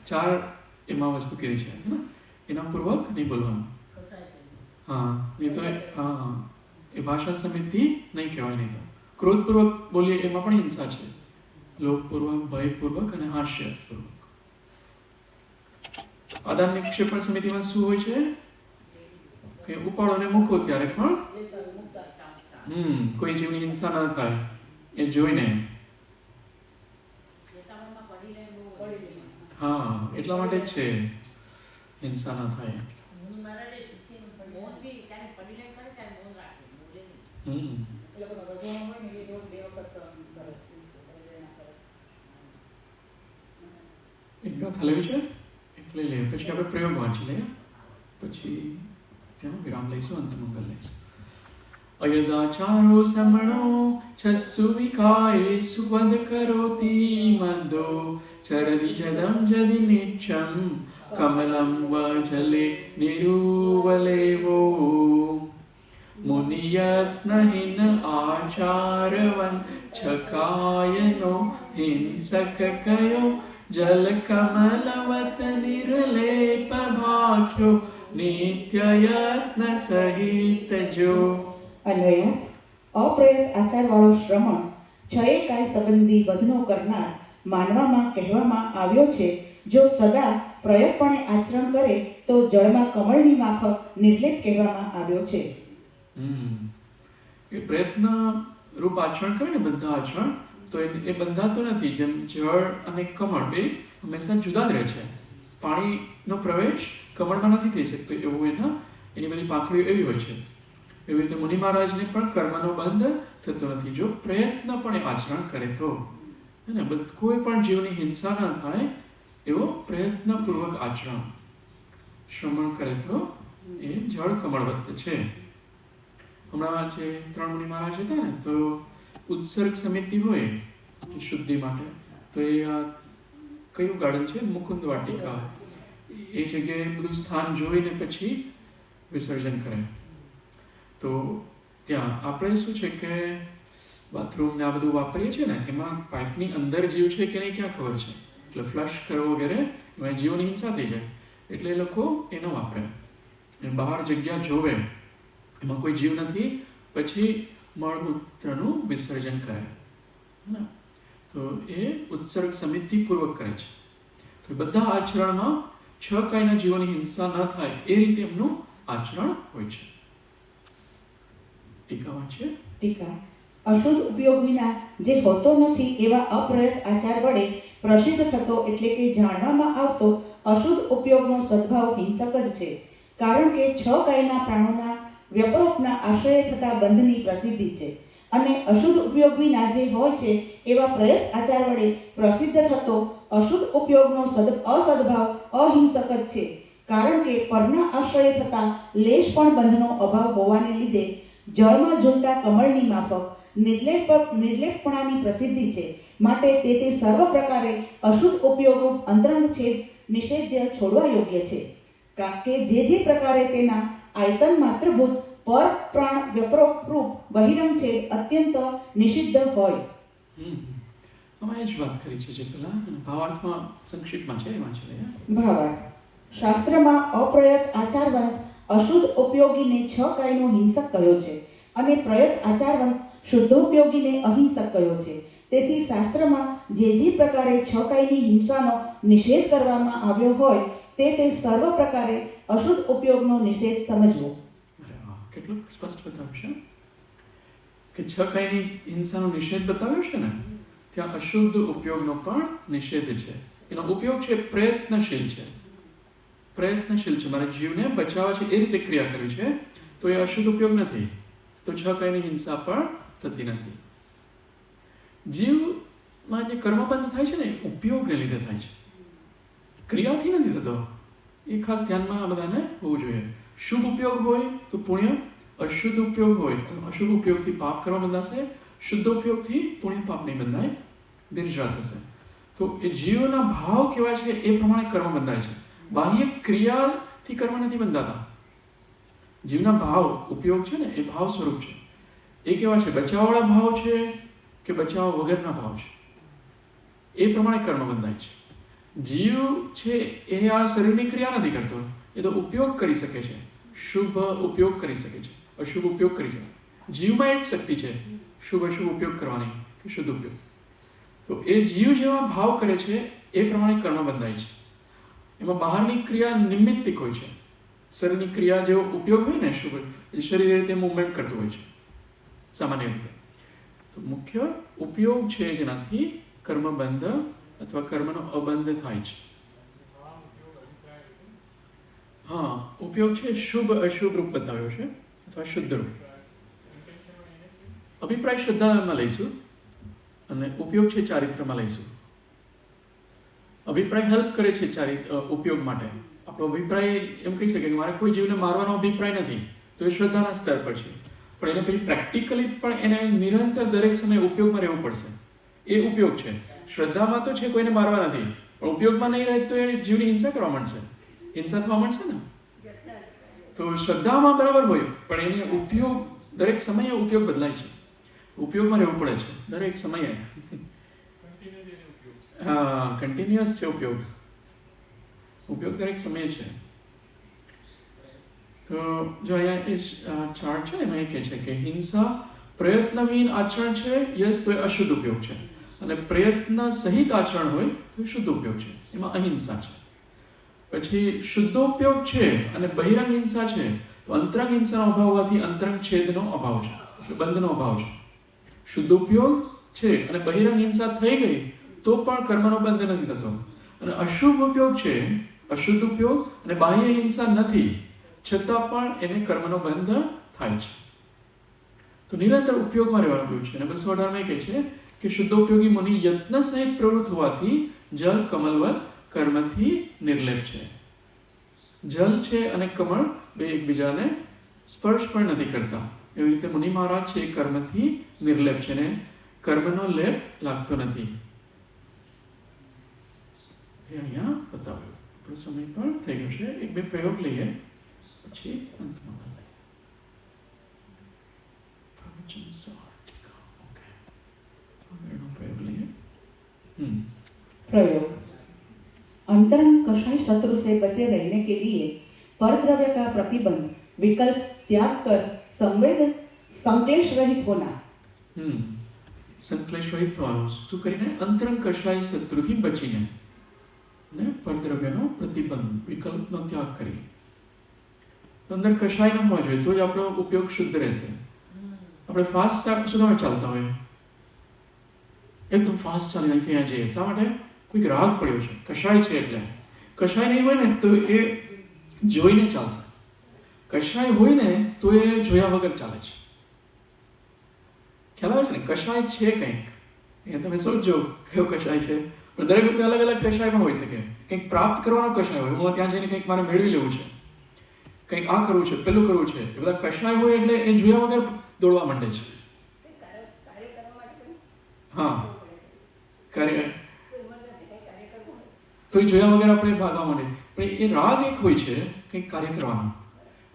4 એમાં વસ્તુ કીધી છે. એના પૂર્વક નહીં બોલવાનું. હા, નહીં તો એ ભાષા સમિતિ નહીં કહેવાય. નહીં તો ક્રોધપૂર્વક બોલીએ એમાં પણ હિંસા છે. લોભપૂર્વક, ભયપૂર્વક અને હાસ્યપૂર્વક. આદાન નિક્ષેપણ સમિતિમાં શું હોય છે કે ઉપાડો ને મૂકો ત્યારે પણ કોઈ જીવની હિંસા ના થાય એ જોઈને. હા, એટલા માટે જ છે હિંસા ના થાય. એક ગાથા લેવી છે, એટલે લઈએ. પછી આપણે પ્રયોગ વાંચી લઈએ, પછી ત્યાં વિરામ લઈશું, અંતમંગલ લઈશું. અયદાચારો સમણો છસ્સુ વિકાય સુવદ કરોતી મંદો ચરદી જદમ જદી નિચ્છમ કમલમ વજલે નિરુવલેવો મુનિયત્નહીન આચારવન છકાયનો હિંસક કયો જલ કમલવત નિર્લેપ ભાખ્યો નિત્ય યત્ન સહિત જો. અન્વયાર્થ અપ્રયત આચારવાળો શ્રમણ છએ કાય સંબંધી વધનો કરનાર માનવામાં કહેવામાં આવ્યો છે. જો સદા પ્રયત્નપણે આચરણ કરે તો જળમાં કમળની માફક નિર્લેપ કહેવામાં આવ્યો છે. એ પ્રયત્ન રૂપ આચરણ કરે ને બધા આચરણ, તો એ બંધાતું નથી. જેમ જળ અને કમળ બે હંમેશા જુદા જ રહે છે. પાણીનો પ્રવેશ કમળમાં નથી થઈ શકતો, એવું એની બધી પાંખડીઓ એવી હોય છે. એવી રીતે મુનિ મહારાજને પણ કર્મનો બંધ થતો નથી જો પ્રયત્ન પણ આચરણ કરે તો. કોઈ પણ જીવની હિંસા ન થાય એવો પ્રયત્નપૂર્વક આચરણ શ્રવણ કરે તો એ જળ કમળવત્ત છે. હમણાં જે 3 મુનિ મહારાજ હતા ને, તો ઉત્સર્ગ સમિતિ હોય શુદ્ધિ માટે, તો એ આ કયું ગાર્ડન છે, મુકુંદ વાટિકા, એ જગ્યાએ બધું સ્થાન જોઈને પછી વિસર્જન કરે. તો ત્યાં આપણે શું છે કે બાથરૂમ ને આ બધું વાપરીએ છીએ ને, એમાં પાઇપની અંદર જીવ છે કે નહીં ક્યાં ખબર છે, એટલે ફ્લશ કરવો વગેરે એમાં જીવની હિંસા થઈ જાય, એટલે એ લોકો એ ન વાપરે. બહાર જગ્યા જોવે એમાં કોઈ જીવ નથી, પછી મળમૂત્રનું વિસર્જન કરે. તો એ ઉત્સર્ગ સમિતિપૂર્વક કરે છે. તો બધા આચરણમાં 6 કાયના જીવોની હિંસા ન થાય એ રીતે એમનું આચરણ હોય છે. ટીકામાં છે ટીકા. અશુદ્ધ ઉપયોગ વિના જે હોતો નથી એવા અપ્રયત આચાર વડે પ્રસિદ્ધ થતો એટલે કે જાણવામાં આવતો અશુદ્ધ ઉપયોગનો સદભાવ હિંસક જ છે. કારણ કે 6 કાયના પ્રાણોના વ્યપરોપના આશ્રય થતા બંધની પ્રસિદ્ધિ છે. અને અશુદ્ધ ઉપયોગ વિના જે હોય છે એવા પ્રયત આચાર વડે પ્રસિદ્ધ થતો અશુદ્ધ ઉપયોગનો અસદભાવ અહિંસક જ છે. કારણ કે પરના આશ્રય થતા લેશ પણ બંધનો અભાવ હોવાને લીધે જળમાં ઝૂલતા કમળની માફક નિર્લેપપણાની પ્રસિદ્ધિ છે. માટે તે સર્વ પ્રકારે અશુદ્ધ ઉપયોગરૂપ અંતરંગ છેદ નિષેધ્ય છોડવા યોગ્ય છે. કે જે પ્રકારે તેના આયતન માત્રભૂત પર પ્રાણ વ્યપરોપ બહિરંગ છેદ અત્યંત નિષિદ્ધ હોય. અમે જ વાત કરી છે જે પેલા ભાવાર્થમાં સંક્ષિપ્તમાં છે એમાં છે. ભાવાર્થ. શાસ્ત્રમાં અપ્રયત આચારવંત અશુદ્ધ ઉપયોગીને 6 કાયનો હિંસક કહ્યો છે અને પ્રયત આચારવંત શુદ્ધોપયોગીને અહિંસક કહ્યો છે. તેથી શાસ્ત્રમાં જે પ્રકારે 6 કાયની હિંસાનો નિષેધ કરવામાં આવ્યો હોય તે સર્વ પ્રકારે અશુદ્ધ ઉપયોગનો નિષેધ સમજવો. કેટલું સ્પષ્ટ બતાવ્યું છે કે 6 કાયની હિંસાનો નિષેધ બતાવ્યો છે ને, ત્યાં અશુદ્ધ ઉપયોગનો પણ નિષેધ છે. એનો ઉપયોગ છે પ્રયત્નશીલ છે, મારા જીવને બચાવવા છે એ રીતે ક્રિયા કરવી છે, તો એ અશુદ્ધ ઉપયોગ નથી. તો 6 કાયની હિંસા પણ થતી નથી. જીવમાં જે કર્મબંધ થાય છે ને, ઉપયોગને લીધે થાય છે, ક્રિયાથી નથી થતો. એ ખાસ ધ્યાનમાં આ બધાને હોવું જોઈએ. શુભ ઉપયોગ હોય તો પુણ્ય, અશુદ્ધ ઉપયોગ હોય અશુભ ઉપયોગથી પાપ કર્મ બંધાશે, શુદ્ધ ઉપયોગથી પુણ્ય પાપ નહીં બંધાય, દીર્ઘા થશે. તો એ જીવના ભાવ કેવા છે એ પ્રમાણે કર્મ બંધાય છે. બાહ્ય ક્રિયાથી કર્મ નથી બંધાતા. જીવના ભાવ ઉપયોગ છે ને, એ ભાવ સ્વરૂપ છે. એ કેવા છે, બચાવવાળા ભાવ છે કે બચાવ વગરના ભાવ છે, એ પ્રમાણે કર્મ બંધાય છે. જીવ છે એ આ શરીરની ક્રિયા નથી કરતો, એ તો ઉપયોગ કરી શકે છે, શુભ ઉપયોગ કરી શકે છે, અશુભ ઉપયોગ કરી શકે. જીવમાં એક શક્તિ છે શુભ અશુભ ઉપયોગ કરવાની કે શુદ્ધ ઉપયોગ. તો એ જીવ જેવા ભાવ કરે છે એ પ્રમાણે કર્મ બંધાય છે. એમાં બહારની ક્રિયા નિમિત્તિક હોય છે. શરીરની ક્રિયા જેવો ઉપયોગ હોય ને શુભ, શરીર એ રીતે મૂવમેન્ટ કરતું હોય છે સામાન્ય રીતે. તો મુખ્ય ઉપયોગ છે જેનાથી કર્મ બંધ અથવા કર્મનો અબંધ થાય છે. હા, ઉપયોગ છે શુભ અશુભ રૂપ બતાવ્યો છે અથવા શુદ્ધ રૂપ. અભિપ્રાય શ્રદ્ધામાં લઈશું અને ઉપયોગ છે ચારિત્રમાં લઈશું. અભિપ્રાય હેલ્પ કરે છે ઉપયોગ માટે. આપણો અભિપ્રાય એમ કહી શકે કે મારે કોઈ જીવને મારવાનો અભિપ્રાય નથી, તો એ શ્રદ્ધાના સ્તર પર છે. પણ એને પછી પ્રેક્ટિકલી પણ એને નિરંતર દરેક સમયે ઉપયોગમાં રહેવું પડશે. એ ઉપયોગ છે. શ્રદ્ધામાં તો છે કોઈને મારવા નથી, પણ ઉપયોગમાં નહીં રહે તો એ જીવની હિંસા કરવા માંડશે, હિંસા થવા માંડશે ને. તો શ્રદ્ધામાં બરાબર હોય, પણ એને ઉપયોગ દરેક સમયે ઉપયોગ બદલાય છે, ઉપયોગમાં રહેવું પડે છે દરેક સમયે. હા, કન્ટિન્યુઅસ છે ઉપયોગ દરેક સમયે છે. તો જો અહીંયા એ ચાર્ટ છે ને, એમાં એ કહે છે કે હિંસા પ્રયત્નહીન આચરણ છે યસ તો એ અશુદ્ધ ઉપયોગ છે, અને પ્રયત્ન સહિત આચરણ હોય તો એ શુદ્ધ ઉપયોગ છે, એમાં અહિંસા છે. પછી શુદ્ધોપયોગ છે અને બહિરંગ હિંસા છે, તો અંતરંગ હિંસાનો અભાવ હોવાથી અંતરંગ છેદનો અભાવ છે, બંધનો અભાવ છે. શુદ્ધોપયોગ છે અને બહિરંગ હિંસા થઈ ગઈ તો પણ કર્મનો બંધ નથી થતો, અને અશુભ ઉપયોગ છે, અશુદ્ધ ઉપયોગ અને બાહ્ય હિંસા નથી છતાં પણ એને કર્મનો બંધ થાય છે. તો નિરંતર ઉપયોગમાં રહેવાનું કહ્યું છે. અને 218 કહે છે કે શુદ્ધોપયોગી મુનિ યત્ન સહિત પ્રવૃત્ત હોવાથી જલ કમલવત કર્મથી નિર્લેપ છે. જલ છે અને કમળ બે એકબીજાને સ્પર્શ પણ નથી કરતા, એવી રીતે મુનિ મહારાજ છે એ કર્મથી નિર્લેપ છે ને કર્મનો લેપ લાગતો નથી. એ અહીંયા બતાવ્યું. આપણો સમય પણ થઈ ગયો છે. એક બે પ્રયોગ લઈએ પછી અંતમાં કરીએ. પ્રયોગ લઈએ. प्रयोग. अंतरंग कषाय शत्रु से बचे रहने के लिए परद्रव्य का प्रतिबंध विकल्प त्याग कर संक्लेश रहित होना. સંક્લેશ રહિત થવાનું શું કરીને અંતરંગ કષાય શત્રુથી બચીને ને પરદ્રવ્યનો પ્રતિબંધ વિકલ્પનો ત્યાગ કરી. અંદર કષાય ન હોવા જોઈએ તો જ આપણો ઉપયોગ શુદ્ધ રહેશે. આપણે ફાસ્ટ સુધામાં ચાલતા હોય, એકદમ ફાસ્ટ ચાલી અહીંથી અહીંયા જઈએ, શા માટે? કોઈક રાગ પડ્યો છે, કષાય છે એટલે. કષાય નહીં હોય ને તો એ જોઈને ચાલશે, કષાય હોય ને તો એ જોયા વગર ચાલે છે. ખ્યાલ આવે છે ને? કષાય છે કંઈક, એ તમે સોચજો કયો કષાય છે, પણ દરેક વખતે અલગ અલગ કષાય પણ હોઈ શકે. કંઈક પ્રાપ્ત કરવાનો કષાય હોય, હું ત્યાં જઈને કંઈક મારે મેળવી લેવું છે, કંઈક આ કરવું છે, પેલું કરવું છે, એ બધા કષાય હોય એટલે એ જોયા વગર દોડવા માંડે છે. હા, કાર્ય તો એ જોયા વગર આપણે ભાગવા માંડે. પણ એ રાગ એક હોય છે કંઈક કાર્ય કરવાનો.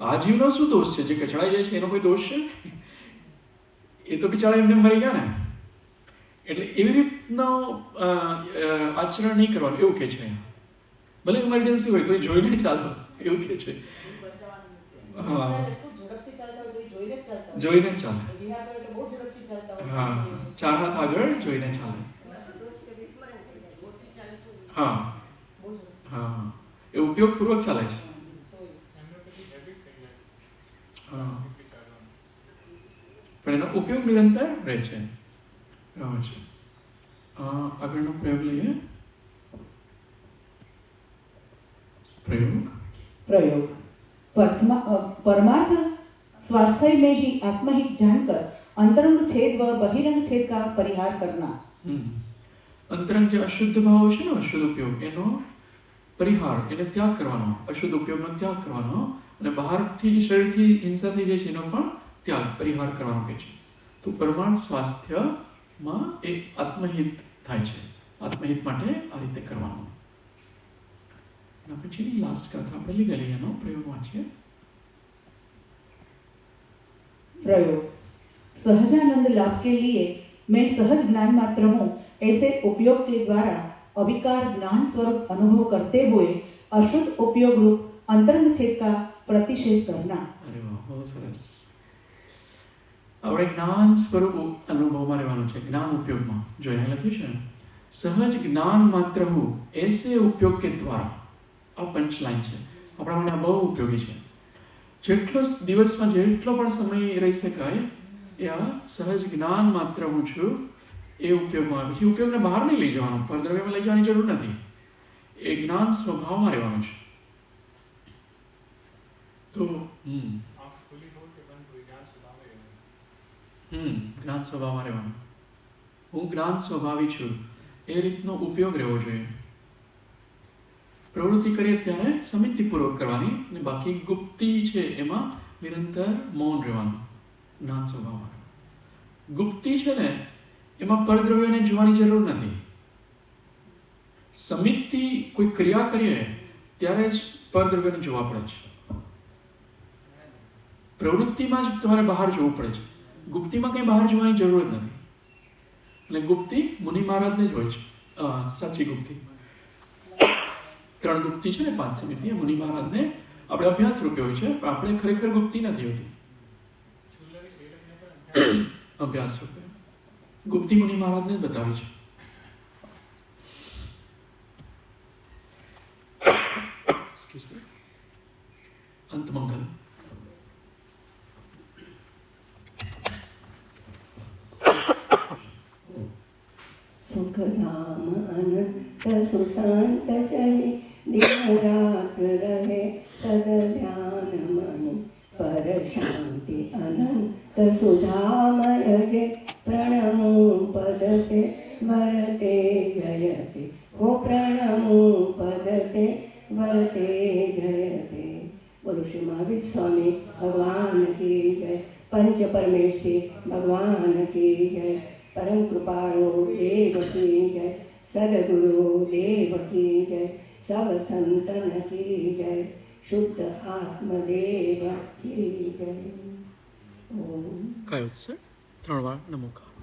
આ જીવનો શું દોષ છે? જે કચડાઈ જાય છે એનો કોઈ દોષ છે? એ તો બિચારા એમને મરી ગયા ને. એટલે એવી રીતનો આચરણ નહીં કરવાનું એવું કે છે. ભલે ઇમરજન્સી હોય તો એ જોઈને ચાલો એવું કે છે. હા, જોઈને જ ચાલે. હા, ચાર હાથ આગળ જોઈને ચાલે. હા હા, એ ઉપયોગપૂર્વક ચાલે છે. હા, પણ એનો ઉપયોગ નિરંતર રહે છે. આગળનો પ્રયોગ લઈએ. प्रयोग. परमार्थ स्वास्थ्य में ही आत्महित जानकर अंतरंग छेद व बहिरंग छेद का परिहार करना. અંતરંગ જે અશુદ્ધ ભાવ છે ને, અશુદ્ધ ઉપયોગ, એનો પરિહાર, એને ત્યાગ કરવાનો, અશુદ્ધ ઉપયોગનો ત્યાગ કરવાનો, અને બહારથી જે શરીરથી હિંસા થઈ જાય છે એનો પણ ત્યાગ પરિહાર કરવાનો કહે છે. તો પરમાર્થ સ્વાસ્થ્યમાં એ આત્મહિત થાય છે. આત્મહિત માટે આ રીતે કરવાનું. પછીની લાસ્ટ કથા આપણે લીધેલી, એનો પ્રયોગ વાંચીએ. प्रयोग. सहजानंद लाभ के लिए मैं सहज ज्ञान मात्र हूँ ऐसे उपयोग के द्वारा अविकार ज्ञान स्वरूप अनुभव करते हुए अशुद्ध उपयोग रूप अंतरंग छेद का प्रतिषेध करना. अरे वाह, बहुत सरस. આપણે જ્ઞાન સ્વરૂપ અનુભવમાં રહેવાનું છે. જ્ઞાન ઉપયોગમાં જો અહીંયા લખ્યું છે ને, સહજ જ્ઞાન માત્ર હું એસે ઉપયોગ કે દ્વારા, આ પંચ લાઈન છે, આપણા માટે બહુ ઉપયોગી છે. જેટલો દિવસમાં જેટલો પણ સમય રહી શકાય એ આ સહજ જ્ઞાન માત્ર હું છું એ ઉપયોગમાં આવે. પછી ઉપયોગને બહાર નહીં લઈ જવાનું, પરદ્રવ્યમાં લઈ જવાની જરૂર નથી. એ જ્ઞાન સ્વભાવમાં રહેવાનું છે. તો જ્ઞાન સ્વભાવમાં રહેવાનું. હું જ્ઞાન સ્વભાવી છું એ રીતનો ઉપયોગ રહેવો જોઈએ. પ્રવૃત્તિ કરીએ ત્યારે સમિતિપૂર્વક કરવાની, અને બાકી ગુપ્તી છે એમાં નિરંતર મૌન રહેવાનું. જ્ઞાન સ્વભાવમાં ગુપ્તી છે ને એમાં પરદ્રવ્યને જોવાની જરૂર નથી. સમિતિ કોઈ ક્રિયા કરીએ ત્યારે જ પરદ્રવ્યને જોવા પડે છે. પ્રવૃત્તિમાં જ તમારે બહાર જોવું પડે છે. ગુપ્તીમાં કંઈ બહાર જોવાની જરૂર જ નથી. એટલે ગુપ્તી મુનિ મહારાજને જ હોય છે. સાચી ગુપ્તી 3 ગુપ્તી છે ને 5 સમિતિ મુનિ મહારાજને આપણે અભ્યાસ રૂપે હોય છે, પણ આપણે ખરેખર ગુપ્તી નથી હોતી. અભ્યાસ રૂપે ગુપ્તી મુનિ મહારાજને જ બતાવી છે. Excuse me. અંતમંગલ. સુખ ધામ અનંત સુશાંત ચલે દિન રાત રહે તદ ધ્યાન મન પર શાંતિ અનંત સુધામય જે પ્રણમો પદતે વરતે જયતે ઓ પ્રણમો પદતે વરતે જયતે. બોલો શ્રી મહાવીર સ્વામી ભગવાન કી જય. પંચ પરમેશ્વરી ભગવાન કી જય. परम कृपाणु देव की जय. सदगुरु देव की जय. सब संतन की जय. शुद्ध आत्मदेव की जय. ओम. કયો છે 3 વાર નમો કા.